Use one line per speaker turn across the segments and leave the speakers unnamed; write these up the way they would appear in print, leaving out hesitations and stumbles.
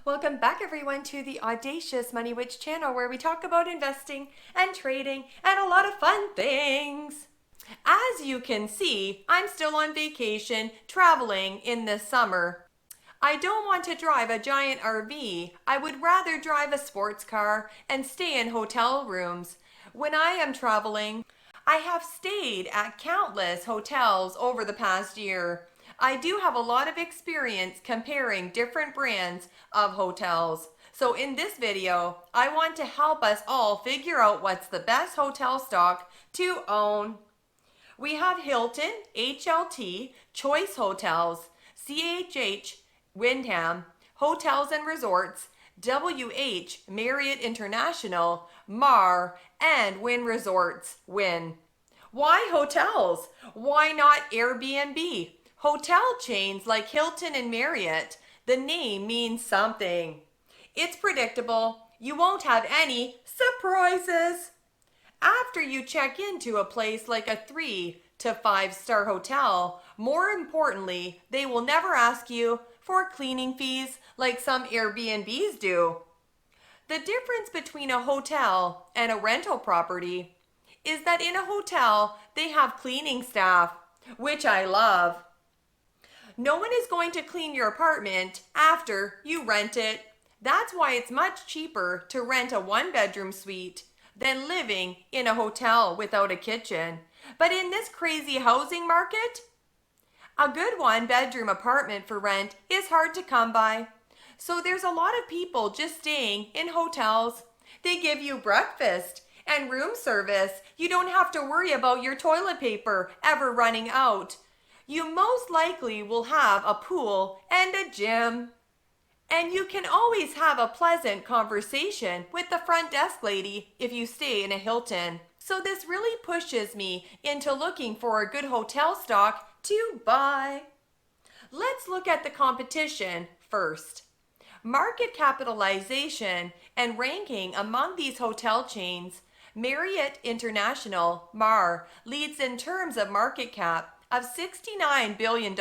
Welcome back everyone to the Audacious Money Witch channel where we talk about investing and trading and a lot of fun things. As you can see, I'm still on vacation traveling in the summer. I don't want to drive a giant RV. I would rather drive a sports car and stay in hotel rooms. When I am traveling, I have stayed at countless hotels over the past year. I do have a lot of experience comparing different brands of hotels. So in this video, I want to help us all figure out what's the best hotel stock to own. We have Hilton, HLT, Choice Hotels, CHH, Wyndham Hotels and Resorts, WH, Marriott International, MAR, and Wynn Resorts, Wynn. Why hotels? Why not Airbnb? Hotel chains like Hilton and Marriott, the name means something. It's predictable. You won't have any surprises. After you check into a place like a 3 to 5-star hotel, more importantly, they will never ask you for cleaning fees like some Airbnbs do. The difference between a hotel and a rental property is that in a hotel, they have cleaning staff, which I love. No one is going to clean your apartment after you rent it. That's why it's much cheaper to rent a 1-bedroom suite than living in a hotel without a kitchen. But in this crazy housing market, a good 1-bedroom apartment for rent is hard to come by. So there's a lot of people just staying in hotels. They give you breakfast and room service. You don't have to worry about your toilet paper ever running out. You most likely will have a pool and a gym. And you can always have a pleasant conversation with the front desk lady if you stay in a Hilton. So this really pushes me into looking for a good hotel stock to buy. Let's look at the competition first. Market capitalization and ranking among these hotel chains. Marriott International, MAR, leads in terms of market cap of $69 billion.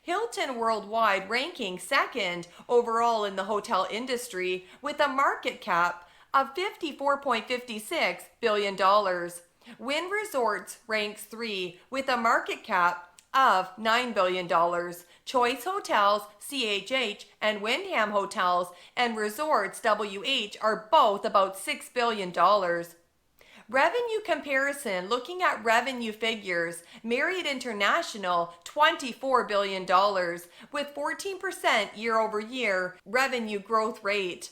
Hilton Worldwide ranking second overall in the hotel industry with a market cap of $54.56 billion. Wynn Resorts ranks 3 with a market cap of $9 billion. Choice Hotels, CHH, and Wyndham Hotels and Resorts, WH, are both about $6 billion. Revenue comparison, looking at revenue figures, Marriott International, $24 billion with 14% year-over-year revenue growth rate.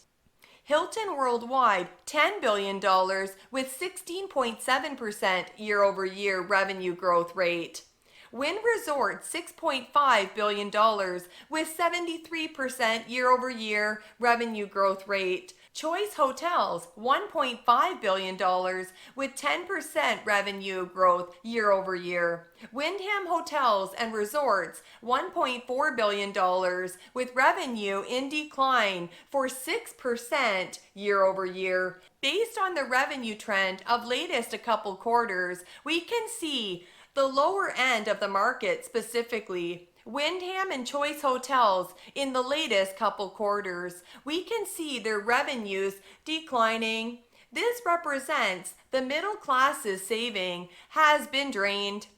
Hilton Worldwide, $10 billion with 16.7% year-over-year revenue growth rate. Wynn Resorts, $6.5 billion with 73% year-over-year revenue growth rate. Choice Hotels, $1.5 billion with 10% revenue growth year-over-year. Wyndham Hotels and Resorts, $1.4 billion with revenue in decline for 6% year-over-year. Based on the revenue trend of latest a couple quarters, we can see the lower end of the market, specifically Wyndham and Choice Hotels, in the latest couple quarters, we can see their revenues declining. This represents the middle class's saving has been drained.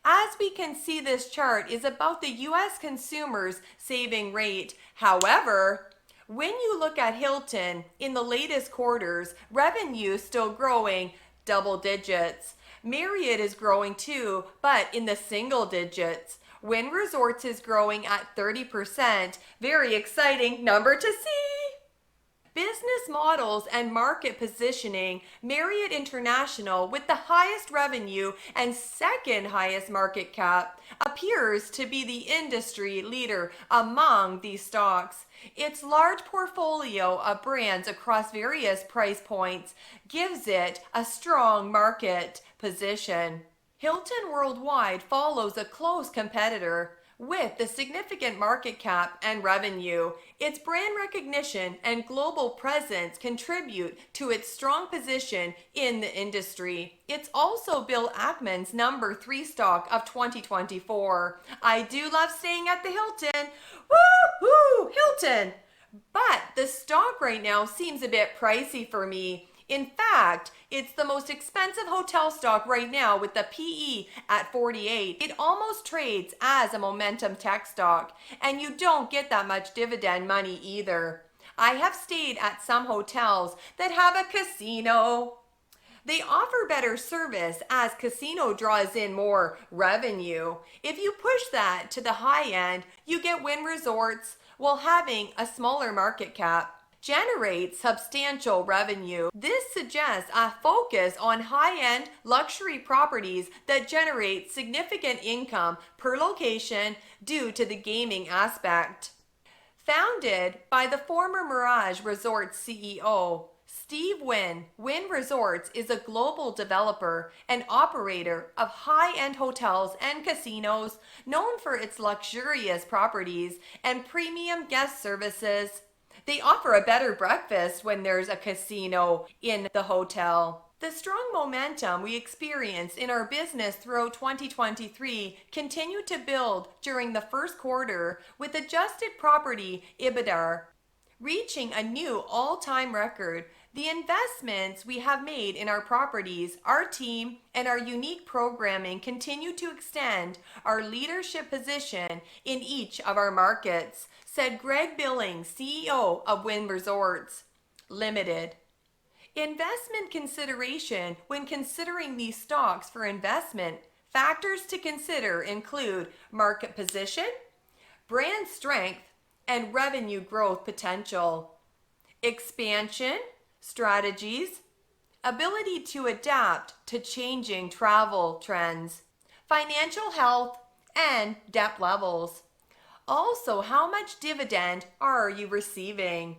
As we can see, this chart is about the U.S. consumers' saving rate. However, when you look at Hilton in the latest quarters, revenue is still growing double digits. Marriott is growing too, but in the single digits. Wynn Resorts is growing at 30%. Very exciting number to see. Business models and market positioning. Marriott International, with the highest revenue and second highest market cap, appears to be the industry leader among these stocks. Its large portfolio of brands across various price points gives it a strong market position. Hilton Worldwide follows a close competitor with the significant market cap and revenue. Its brand recognition and global presence contribute to its strong position in the industry. It's also Bill Ackman's number 3 stock of 2024. I do love staying at the Hilton. Woo-hoo! Hilton! But the stock right now seems a bit pricey for me. In fact, it's the most expensive hotel stock right now with the PE at 48. It almost trades as a momentum tech stock, and you don't get that much dividend money either. I have stayed at some hotels that have a casino. They offer better service as casino draws in more revenue. If you push that to the high end, you get Wynn Resorts while having a smaller market cap. Generate substantial revenue. This suggests a focus on high-end luxury properties that generate significant income per location due to the gaming aspect. Founded by the former Mirage Resorts CEO, Steve Wynn, Wynn Resorts is a global developer and operator of high-end hotels and casinos known for its luxurious properties and premium guest services. They offer a better breakfast when there's a casino in the hotel. The strong momentum we experienced in our business throughout 2023 continued to build during the first quarter with adjusted property EBITDA reaching a new all-time record. The investments we have made in our properties, our team, and our unique programming continue to extend our leadership position in each of our markets, said Greg Billings, CEO of Wynn Resorts Limited. Investment consideration when considering these stocks for investment, factors to consider include market position, brand strength, and revenue growth potential, expansion, strategies, ability to adapt to changing travel trends, financial health, and debt levels. Also, how much dividend are you receiving?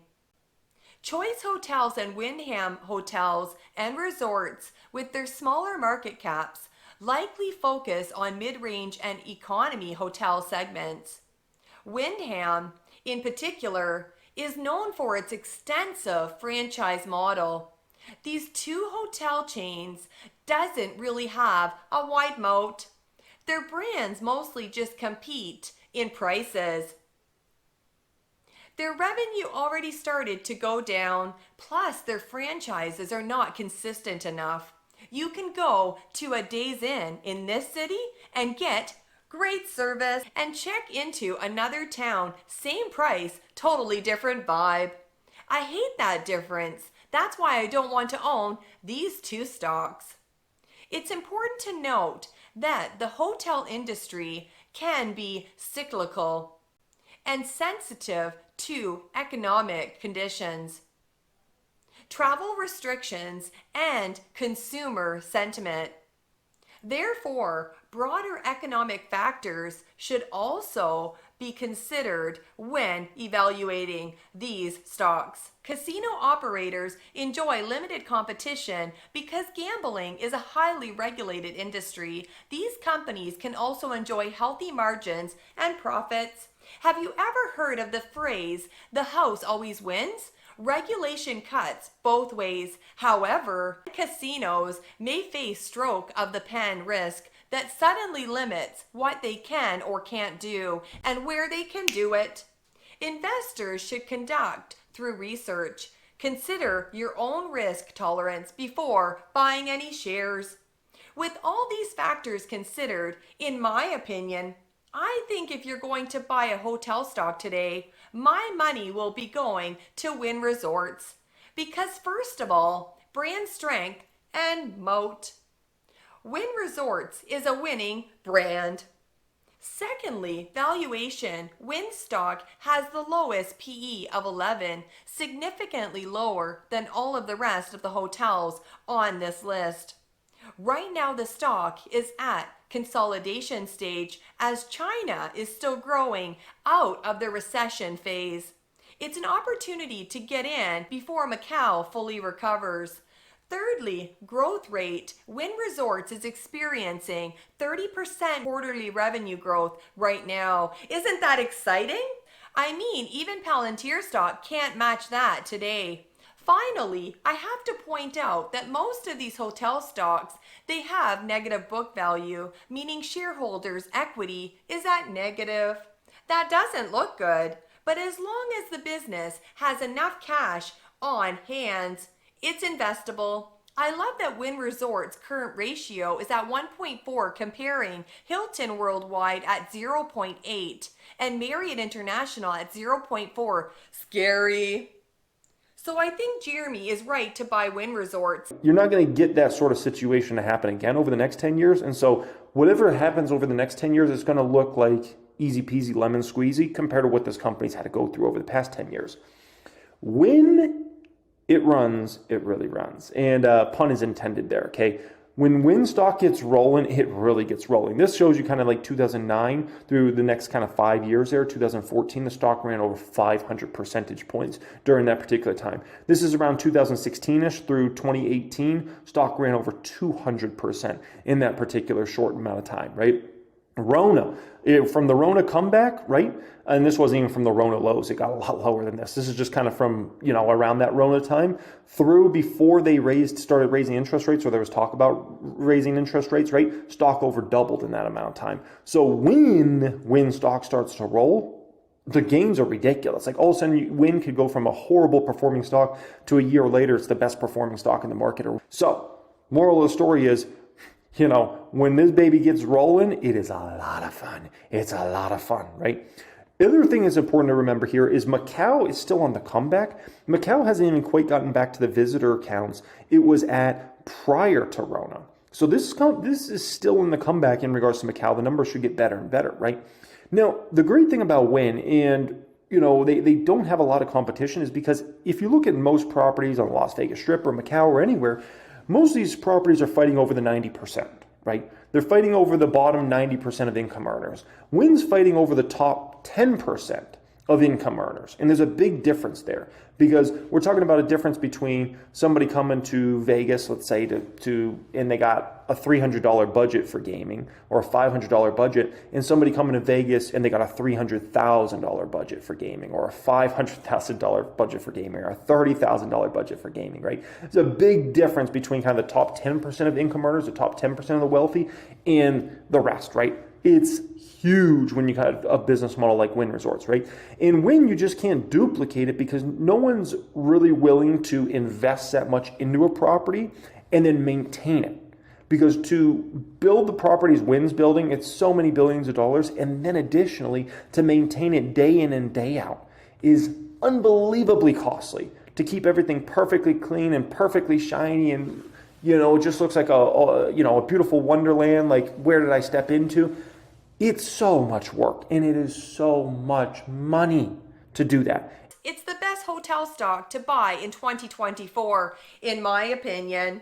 Choice Hotels and Wyndham Hotels and Resorts, with their smaller market caps, likely focus on mid-range and economy hotel segments. Wyndham, in particular, is known for its extensive franchise model. These two hotel chains doesn't really have a wide moat. Their brands mostly just compete in prices. Their revenue already started to go down, plus their franchises are not consistent enough. You can go to a Days in this city and get great service and check into another town, same price, totally different vibe. I hate that difference. That's why I don't want to own these two stocks. It's important to note that the hotel industry can be cyclical and sensitive to economic conditions, travel restrictions, and consumer sentiment. Therefore, broader economic factors should also be considered when evaluating these stocks. Casino operators enjoy limited competition because gambling is a highly regulated industry. These companies can also enjoy healthy margins and profits. Have you ever heard of the phrase, "the house always wins"? Regulation cuts both ways. However, casinos may face stroke of the pen risk that suddenly limits what they can or can't do and where they can do it. Investors should conduct through research. Consider your own risk tolerance before buying any shares. With all these factors considered, in my opinion, I think if you're going to buy a hotel stock today, my money will be going to Wynn Resorts. Because first of all, brand strength and moat. Wynn Resorts is a winning brand. Secondly, valuation. Wynn stock has the lowest PE of 11, significantly lower than all of the rest of the hotels on this list. Right now the stock is at consolidation stage as China is still growing out of the recession phase. It's an opportunity to get in before Macau fully recovers. Thirdly, growth rate. Wynn Resorts is experiencing 30% quarterly revenue growth right now. Isn't that exciting? I mean, even Palantir stock can't match that today. Finally, I have to point out that most of these hotel stocks, they have negative book value, meaning shareholders' equity is at negative. That doesn't look good. But as long as the business has enough cash on hand, it's investable. I love that Wynn Resorts' current ratio is at 1.4, comparing Hilton Worldwide at 0.8 and Marriott International at 0.4. Scary. So I think Jeremy is right to buy Wynn Resorts.
You're not going to get that sort of situation to happen again over the next 10 years. And so whatever happens over the next 10 years, it's going to look like easy peasy lemon squeezy compared to what this company's had to go through over the past 10 years. When it runs, it really runs. And pun is intended there, okay? When Wynn stock gets rolling, it really gets rolling. This shows you kind of like 2009 through the next kind of 5 years there. 2014, the stock ran over 500 percentage points during that particular time. This is around 2016-ish through 2018. Stock ran over 200% in that particular short amount of time, right? Rona, from the Rona comeback, right? And this wasn't even from the Rona lows. It got a lot lower than this. This is just kind of from, around that Rona time through before they started raising interest rates, or there was talk about raising interest rates, right? Stock over doubled in that amount of time. So when stock starts to roll, the gains are ridiculous. Like all of a sudden, Wynn could go from a horrible performing stock to a year later, it's the best performing stock in the market. So moral of the story is, when this baby gets rolling, it is a lot of fun. It's a lot of fun, right? The other thing that's important to remember here is Macau is still on the comeback. Macau hasn't even quite gotten back to the visitor counts it was at prior to Rona. So this is still in the comeback in regards to Macau. The numbers should get better and better, right? Now, the great thing about Wynn, and they don't have a lot of competition, is because if you look at most properties on Las Vegas Strip or Macau or anywhere, most of these properties are fighting over the 90%, right? They're fighting over the bottom 90% of income earners. Wynn's fighting over the top 10% of income earners. And there's a big difference there because we're talking about a difference between somebody coming to Vegas, let's say, and they got a $300 budget for gaming or a $500 budget, and somebody coming to Vegas and they got a $300,000 budget for gaming or a $500,000 budget for gaming or a $30,000 budget for gaming, right? There's a big difference between kind of the top 10% of income earners, the top 10% of the wealthy, and the rest, right? It's huge when you got a business model like Wynn Resorts, right? In Wynn, you just can't duplicate it because no one's really willing to invest that much into a property and then maintain it. Because to build the properties Wynn's building, it's so many billions of dollars, and then additionally, to maintain it day in and day out is unbelievably costly. To keep everything perfectly clean and perfectly shiny and, it just looks like a beautiful wonderland, like where did I step into? It's so much work, and it is so much money to do that.
It's the best hotel stock to buy in 2024, in my opinion.